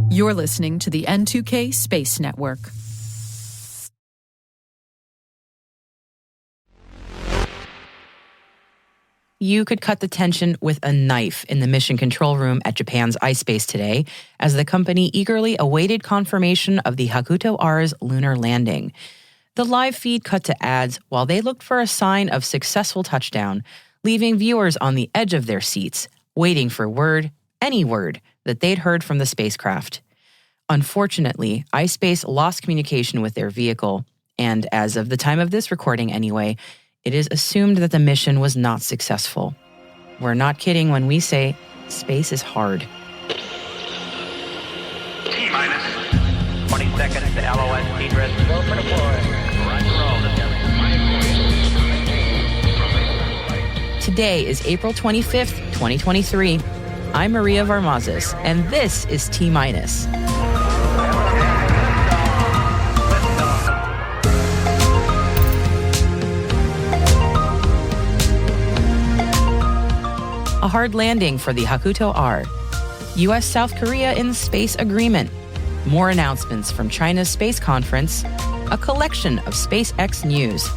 You're listening to the N2K Space Network. You could cut the tension with a knife in the mission control room at Japan's iSpace today as the company eagerly awaited confirmation of the Hakuto-R's lunar landing. The live feed cut to ads while they looked for a sign of successful touchdown, leaving viewers on the edge of their seats, waiting for word, any word, that they'd heard from the spacecraft. Unfortunately, iSpace lost communication with their vehicle, and as of the time of this recording anyway, it is assumed that the mission was not successful. We're not kidding when we say space is hard. T-minus 20 seconds to LOS T-dress. Go for deploy. Today is April 25th, 2023. I'm Maria Varmazes, and this is T-minus. A hard landing for the Hakuto-R. U.S.-South Korea in space agreement. More announcements from China's space conference. A collection of SpaceX news.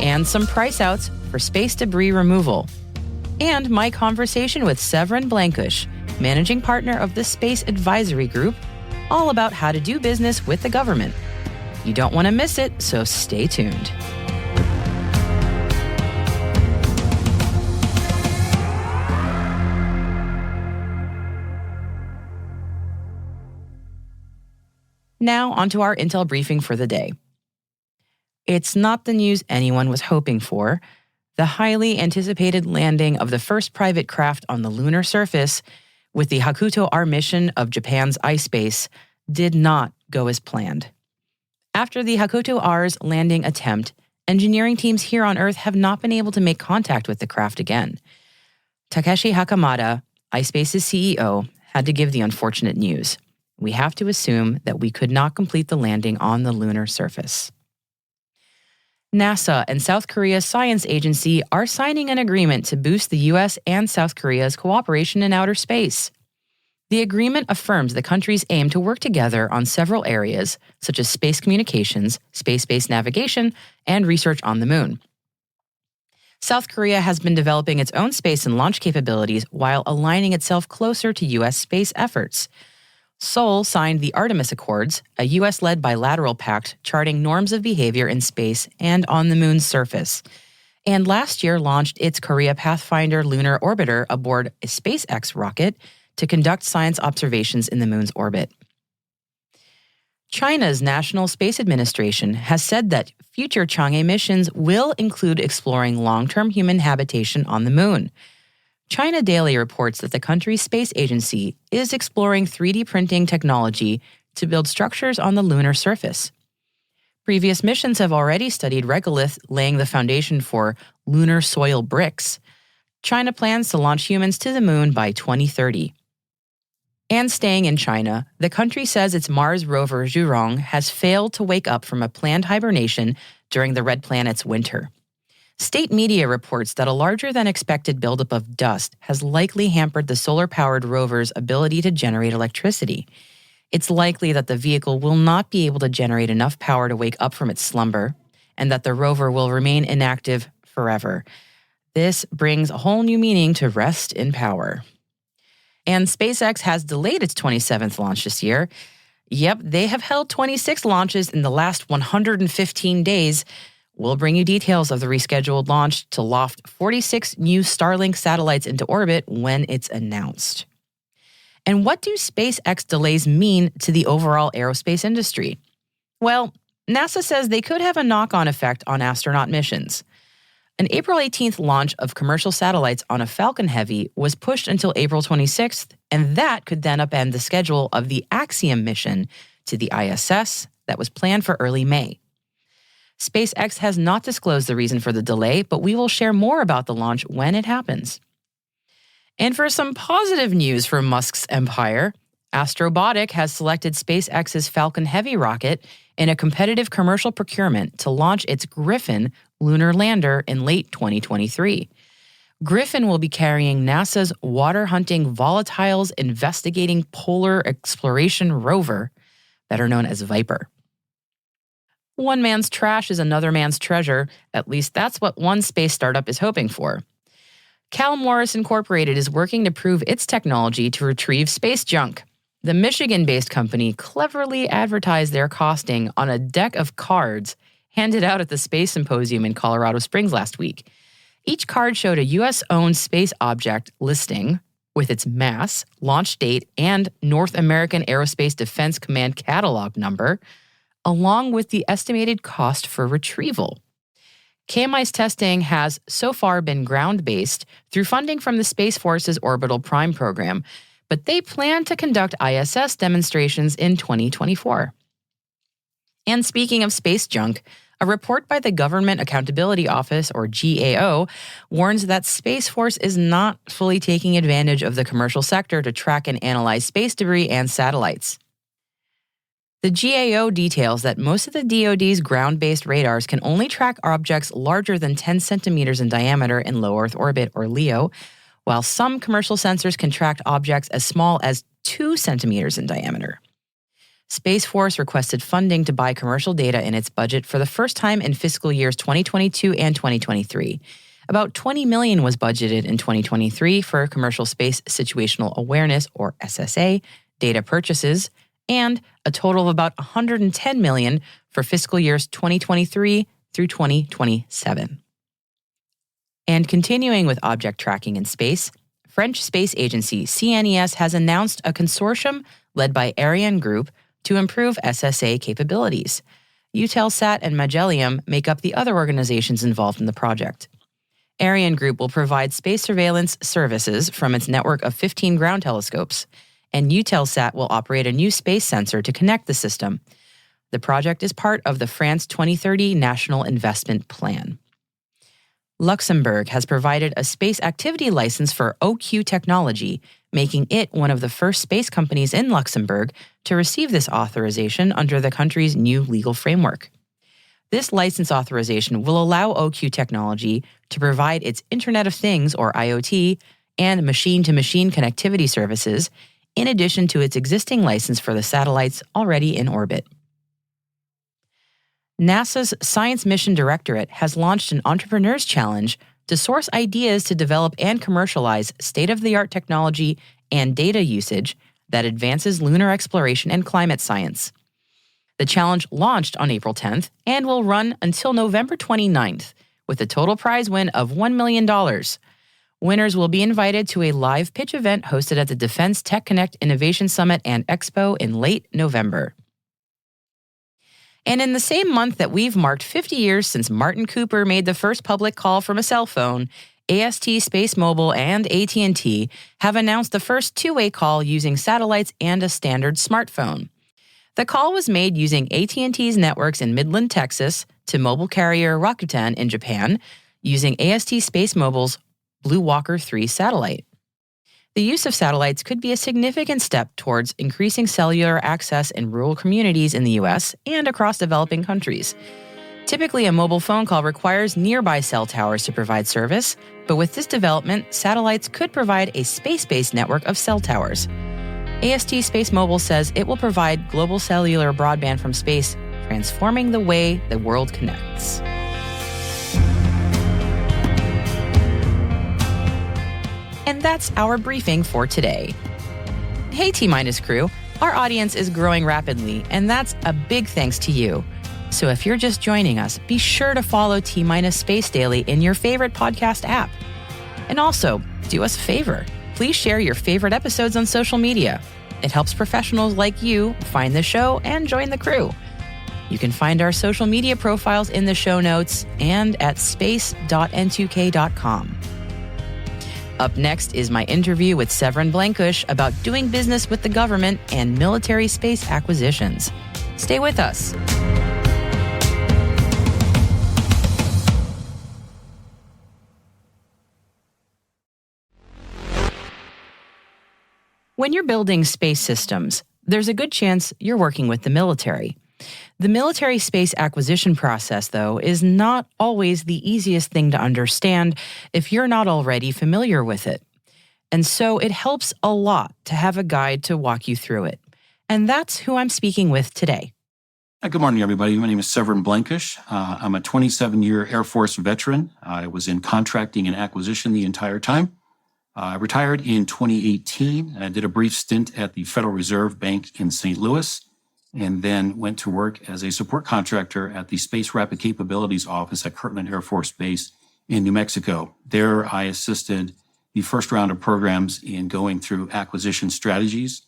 And some price outs for space debris removal. And my conversation with Severin Blenkush, managing partner of the Space Advisory Group, all about how to do business with the government. You don't want to miss it, so stay tuned. Now, onto our intel briefing for the day. It's not the news anyone was hoping for. The highly anticipated landing of the first private craft on the lunar surface with the Hakuto-R mission of Japan's iSpace did not go as planned. After the Hakuto-R's landing attempt, engineering teams here on Earth have not been able to make contact with the craft again. Takeshi Hakamada, iSpace's CEO, had to give the unfortunate news. We have to assume that we could not complete the landing on the lunar surface. NASA and South Korea's science agency are signing an agreement to boost the U.S. and South Korea's cooperation in outer space. The agreement affirms the countries aim to work together on several areas, such as space communications, space-based navigation, and research on the moon. South Korea has been developing its own space and launch capabilities while aligning itself closer to U.S. space efforts. Seoul signed the Artemis Accords, a U.S.-led bilateral pact charting norms of behavior in space and on the moon's surface, and last year launched its Korea Pathfinder lunar orbiter aboard a SpaceX rocket to conduct science observations in the moon's orbit. China's National Space Administration has said that future Chang'e missions will include exploring long-term human habitation on the moon. China Daily reports that the country's space agency is exploring 3D printing technology to build structures on the lunar surface. Previous missions have already studied regolith, laying the foundation for lunar soil bricks. China plans to launch humans to the moon by 2030. And staying in China, the country says its Mars rover Zhurong has failed to wake up from a planned hibernation during the red planet's winter. State media reports that a larger-than-expected buildup of dust has likely hampered the solar-powered rover's ability to generate electricity. It's likely that the vehicle will not be able to generate enough power to wake up from its slumber, and that the rover will remain inactive forever. This brings a whole new meaning to rest in power. And SpaceX has delayed its 27th launch this year. Yep, they have held 26 launches in the last 115 days. We'll bring you details of the rescheduled launch to loft 46 new Starlink satellites into orbit when it's announced. And what do SpaceX delays mean to the overall aerospace industry? Well, NASA says they could have a knock-on effect on astronaut missions. An April 18th launch of commercial satellites on a Falcon Heavy was pushed until April 26th, and that could then upend the schedule of the Axiom mission to the ISS that was planned for early May. SpaceX has not disclosed the reason for the delay, but we will share more about the launch when it happens. And for some positive news from Musk's empire, Astrobotic has selected SpaceX's Falcon Heavy rocket in a competitive commercial procurement to launch its Griffin lunar lander in late 2023. Griffin will be carrying NASA's water-hunting volatiles investigating polar exploration rover, better known as VIPER. One man's trash is another man's treasure. At least that's what one space startup is hoping for. Cal Morris Incorporated is working to prove its technology to retrieve space junk. The Michigan-based company cleverly advertised their costing on a deck of cards handed out at the Space Symposium in Colorado Springs last week. Each card showed a U.S.-owned space object listing with its mass, launch date, and North American Aerospace Defense Command catalog number, along with the estimated cost for retrieval. KMI's testing has so far been ground-based through funding from the Space Force's Orbital Prime program, but they plan to conduct ISS demonstrations in 2024. And speaking of space junk, a report by the Government Accountability Office, or GAO, warns that Space Force is not fully taking advantage of the commercial sector to track and analyze space debris and satellites. The GAO details that most of the DoD's ground-based radars can only track objects larger than 10 centimeters in diameter in low Earth orbit, or LEO, while some commercial sensors can track objects as small as 2 centimeters in diameter. Space Force requested funding to buy commercial data in its budget for the first time in fiscal years 2022 and 2023. About $20 million was budgeted in 2023 for commercial space situational awareness, or SSA, data purchases, and a total of about $110 million for fiscal years 2023 through 2027. And continuing with object tracking in space, French space agency CNES has announced a consortium led by Ariane Group to improve SSA capabilities. Eutelsat and Magellan make up the other organizations involved in the project. Ariane Group will provide space surveillance services from its network of 15 ground telescopes, and Eutelsat will operate a new space sensor to connect the system. The project is part of the France 2030 National Investment Plan. Luxembourg has provided a space activity license for OQ technology, making it one of the first space companies in Luxembourg to receive this authorization under the country's new legal framework. This license authorization will allow OQ technology to provide its Internet of Things, or IoT, and machine-to-machine connectivity services, in addition to its existing license for the satellites already in orbit. NASA's Science Mission Directorate has launched an Entrepreneurs Challenge to source ideas to develop and commercialize state-of-the-art technology and data usage that advances lunar exploration and climate science. The challenge launched on April 10th and will run until November 29th, with a total prize win of $1 million. Winners will be invited to a live pitch event hosted at the Defense Tech Connect Innovation Summit and Expo in late November. And in the same month that we've marked 50 years since Martin Cooper made the first public call from a cell phone, AST Space Mobile and AT&T have announced the first two-way call using satellites and a standard smartphone. The call was made using AT&T's networks in Midland, Texas, to mobile carrier Rakuten in Japan, using AST Space Mobile's Blue Walker 3 satellite. The use of satellites could be a significant step towards increasing cellular access in rural communities in the U.S. and across developing countries. Typically, a mobile phone call requires nearby cell towers to provide service, but with this development, satellites could provide a space-based network of cell towers. AST Space Mobile says it will provide global cellular broadband from space, transforming the way the world connects. And that's our briefing for today. Hey T-Minus crew, our audience is growing rapidly, and that's a big thanks to you. So if you're just joining us, be sure to follow T-Minus Space Daily in your favorite podcast app. And also, do us a favor. Please share your favorite episodes on social media. It helps professionals like you find the show and join the crew. You can find our social media profiles in the show notes and at space.n2k.com. Up next is my interview with Severin Blenkush about doing business with the government and military space acquisitions. Stay with us. When you're building space systems, there's a good chance you're working with the military. The military space acquisition process, though, is not always the easiest thing to understand if you're not already familiar with it. And so it helps a lot to have a guide to walk you through it. And that's who I'm speaking with today. Good morning, everybody. My name is Severin Blenkush. I'm a 27-year Air Force veteran. I was in contracting and acquisition the entire time. I retired in 2018. I did a brief stint at the Federal Reserve Bank in St. Louis, and then went to work as a support contractor at the Space Rapid Capabilities Office at Kirtland Air Force Base in New Mexico. There, I assisted the first round of programs in going through acquisition strategies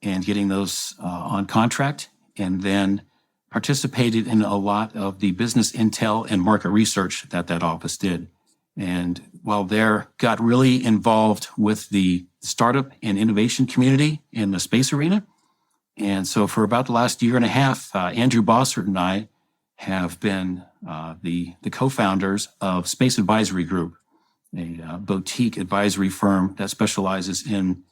and getting those on contract, and then participated in a lot of the business intel and market research that office did. And while there, got really involved with the startup and innovation community in the space arena. And so for about the last year and a half, Andrew Bossert and I have been the co-founders of Space Advisory Group, a boutique advisory firm that specializes in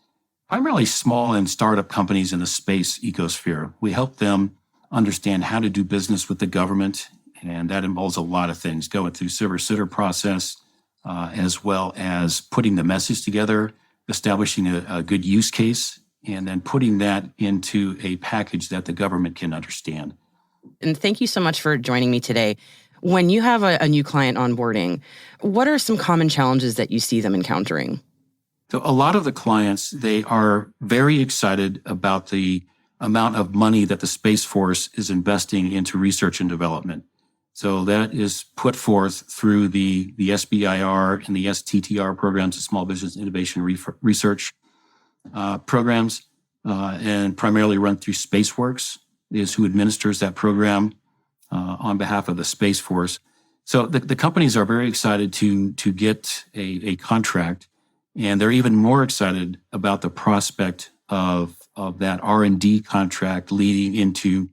primarily small and startup companies in the space ecosphere. We help them understand how to do business with the government, and that involves a lot of things, going through silver-sitter process, as well as putting the message together, establishing a good use case, and then putting that into a package that the government can understand. And thank you so much for joining me today. When you have a new client onboarding, what are some common challenges that you see them encountering? So a lot of the clients, they are very excited about the amount of money that the Space Force is investing into research and development. So that is put forth through the SBIR and the STTR programs, the Small Business Innovation Research programs, and primarily run through SpaceWorks, is who administers that program on behalf of the Space Force. So the companies are very excited to get a contract, and they're even more excited about the prospect of that R&D contract leading into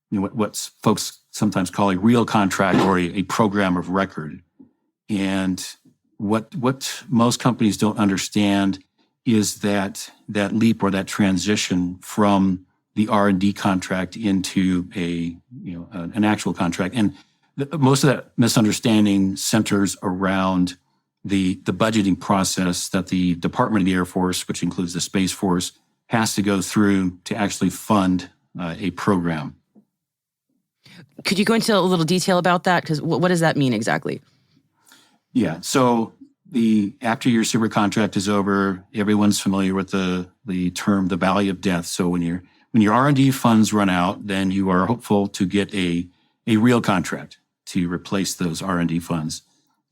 what folks sometimes call a real contract or a program of record. And what most companies don't understand is that leap or that transition from the R&D contract into an actual contract. And most of that misunderstanding centers around the budgeting process that the Department of the Air Force, which includes the Space Force, has to go through to actually fund a program. Could you go into a little detail about that? Because what does that mean exactly? Yeah. So after your super contract is over, everyone's familiar with the term, the valley of death. So when your R&D funds run out, then you are hopeful to get a real contract to replace those R&D funds.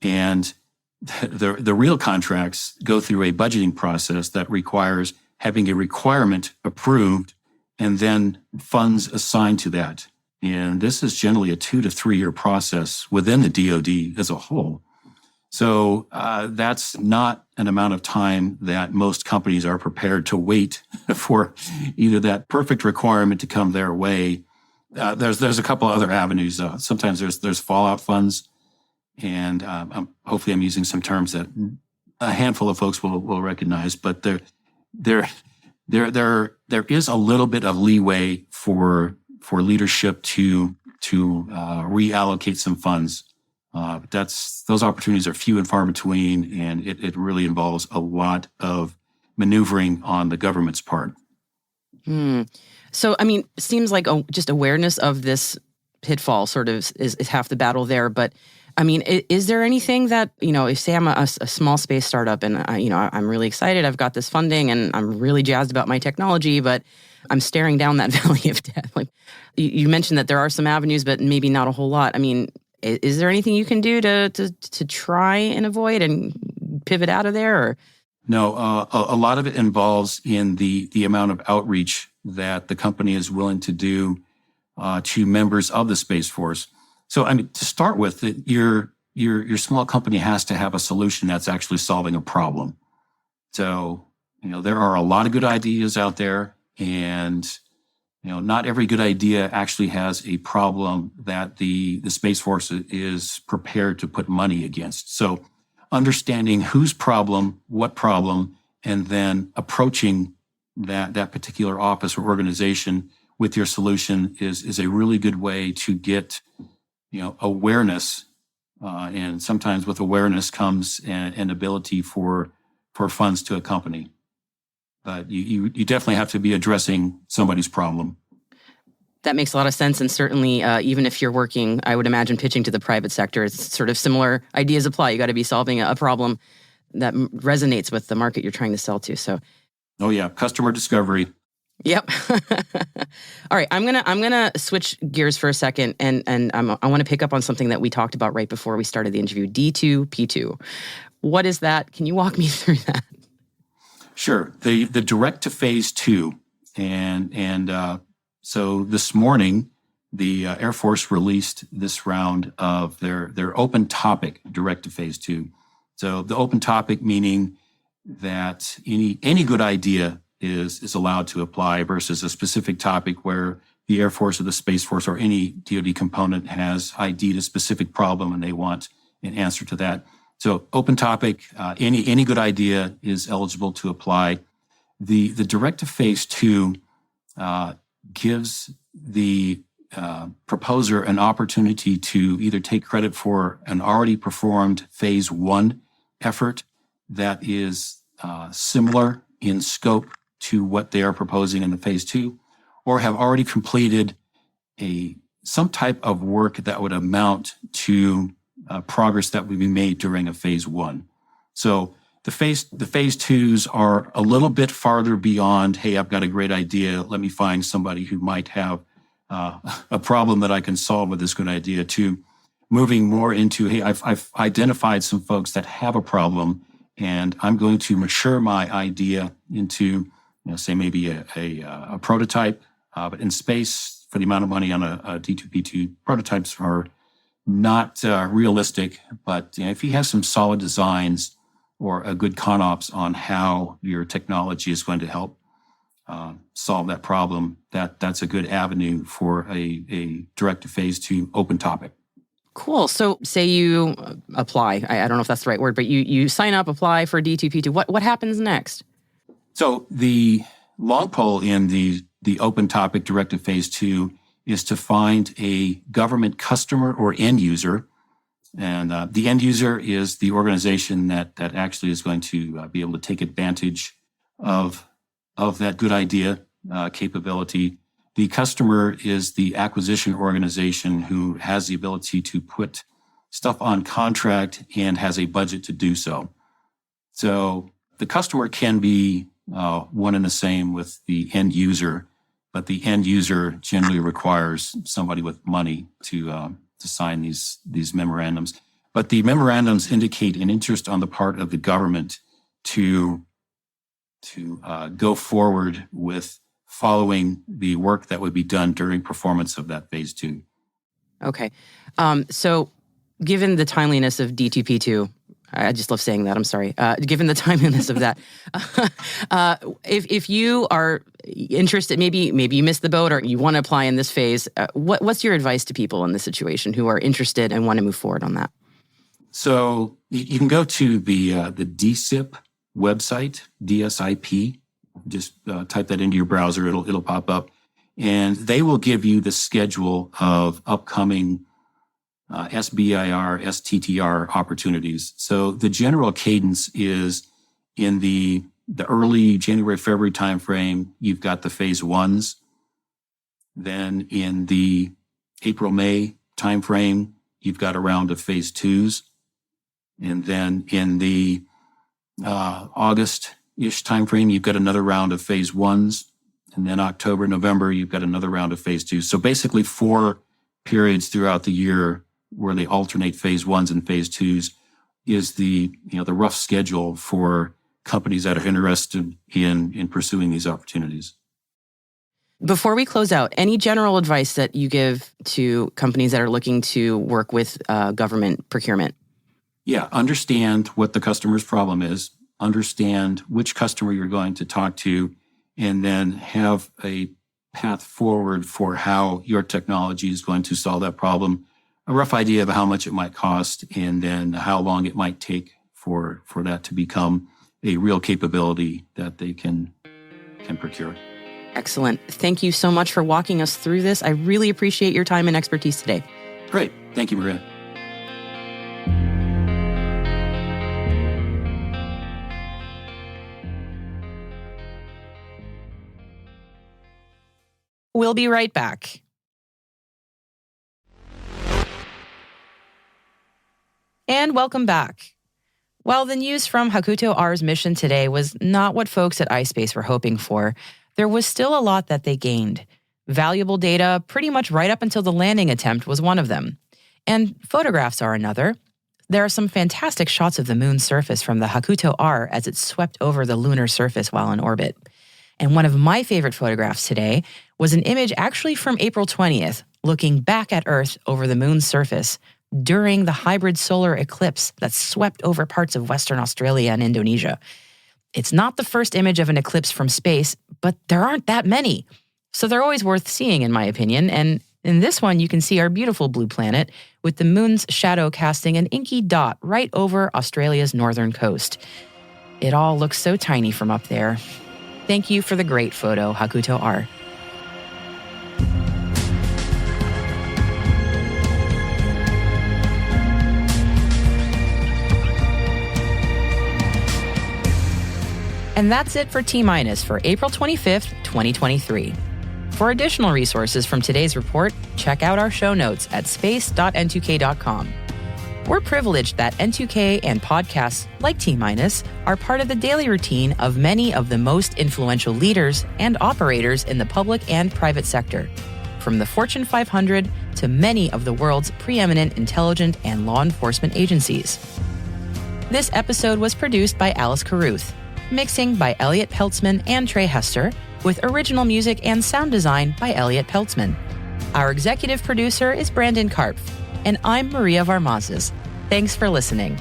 And the real contracts go through a budgeting process that requires having a requirement approved and then funds assigned to that. And this is generally a 2 to 3 year process within the DoD as a whole. So that's not an amount of time that most companies are prepared to wait for either that perfect requirement to come their way. There's a couple other avenues. Sometimes there's fallout funds, and hopefully I'm using some terms that a handful of folks will recognize. But there is a little bit of leeway for leadership to reallocate some funds. Those opportunities are few and far between, and it really involves a lot of maneuvering on the government's part. So, it seems like just awareness of this pitfall sort of is half the battle there. But, is there anything that, if say I'm a small space startup and, I'm really excited, I've got this funding and I'm really jazzed about my technology, but I'm staring down that valley of death. Like you mentioned that there are some avenues, but maybe not a whole lot. Is there anything you can do to try and avoid and pivot out of there? Or? No, a lot of it involves in the amount of outreach that the company is willing to do to members of the Space Force. So, to start with, your small company has to have a solution that's actually solving a problem. So, there are a lot of good ideas out there, and not every good idea actually has a problem that the Space Force is prepared to put money against. So understanding whose problem, what problem, and then approaching that particular office or organization with your solution is a really good way to get, awareness. And sometimes with awareness comes an ability for funds to accompany. But you definitely have to be addressing somebody's problem. That makes a lot of sense. And certainly, even if you're working, I would imagine pitching to the private sector, it's sort of similar ideas apply. You got to be solving a problem that resonates with the market you're trying to sell to. So, oh yeah, customer discovery. Yep. All right, I'm gonna switch gears for a second, and I want to pick up on something that we talked about right before we started the interview. D2P2. What is that? Can you walk me through that? Sure. The direct to phase 2, and so this morning, the Air Force released this round of their open topic direct to phase 2. So the open topic meaning that any good idea is allowed to apply versus a specific topic where the Air Force or the Space Force or any DoD component has ID'd a specific problem and they want an answer to that. So open topic, any good idea is eligible to apply. The direct to phase 2 gives the proposer an opportunity to either take credit for an already performed phase 1 effort that is similar in scope to what they are proposing in the phase 2, or have already completed some type of work that would amount to progress that would be made during a phase 1. So the phase 2s are a little bit farther beyond, hey, I've got a great idea, let me find somebody who might have a problem that I can solve with this good idea, to moving more into, hey, I've identified some folks that have a problem, and I'm going to mature my idea into, say maybe a prototype. But in space, for the amount of money on a D2P2, prototypes are not realistic. But if you have some solid designs or a good ConOps on how your technology is going to help solve that problem, that's a good avenue for a direct to phase 2 open topic. Cool. So say you apply. I don't know if that's the right word, but you sign up, apply for D2P2. What happens next? So the long pole in the open topic direct to phase 2 is to find a government customer or end user. And the end user is the organization that actually is going to be able to take advantage of that good idea capability. The customer is the acquisition organization who has the ability to put stuff on contract and has a budget to do so. So the customer can be one and the same with the end user, but the end user generally requires somebody with money to sign these memorandums. But the memorandums indicate an interest on the part of the government to go forward with following the work that would be done during performance of that phase 2. Okay. So given the timeliness of D2P2, I just love saying that, I'm sorry. Given the timeliness of that, if you are interested, maybe you missed the boat or you want to apply in this phase, what's your advice to people in this situation who are interested and want to move forward on that? So you can go to the DSIP website, DSIP. Just type that into your browser; it'll pop up, and they will give you the schedule of upcoming SBIR, STTR opportunities. So the general cadence is in the early January, February timeframe, you've got the phase 1s. Then in the April, May timeframe, you've got a round of phase 2s. And then in the August-ish timeframe, you've got another round of phase 1s. And then October, November, you've got another round of phase 2s. So basically 4 periods throughout the year where they alternate phase 1s and phase 2s is the rough schedule for companies that are interested in pursuing these opportunities. Before we close out, any general advice that you give to companies that are looking to work with government procurement? Yeah, understand what the customer's problem is, understand which customer you're going to talk to, and then have a path forward for how your technology is going to solve that problem, a rough idea of how much it might cost, and then how long it might take for that to become a real capability that they can procure. Excellent. Thank you so much for walking us through this. I really appreciate your time and expertise today. Great. Thank you, Maria. We'll be right back. And welcome back. While the news from Hakuto-R's mission today was not what folks at iSpace were hoping for, there was still a lot that they gained. Valuable data pretty much right up until the landing attempt was one of them. And photographs are another. There are some fantastic shots of the moon's surface from the Hakuto-R as it swept over the lunar surface while in orbit. And one of my favorite photographs today was an image actually from April 20th, looking back at Earth over the moon's surface during the hybrid solar eclipse that swept over parts of Western Australia and Indonesia. It's not the first image of an eclipse from space, but there aren't that many. So they're always worth seeing, in my opinion. And in this one, you can see our beautiful blue planet with the moon's shadow casting an inky dot right over Australia's northern coast. It all looks so tiny from up there. Thank you for the great photo, Hakuto-R. And that's it for T- for April 25th, 2023. For additional resources from today's report, check out our show notes at space.n2k.com. We're privileged that N2K and podcasts like T- are part of the daily routine of many of the most influential leaders and operators in the public and private sector, from the Fortune 500 to many of the world's preeminent intelligence and law enforcement agencies. This episode was produced by Alice Carruth, mixing by Elliot Peltzman and Trey Hester, with original music and sound design by Elliot Peltzman. Our executive producer is Brandon Karpf, and I'm Maria Varmazes. Thanks for listening.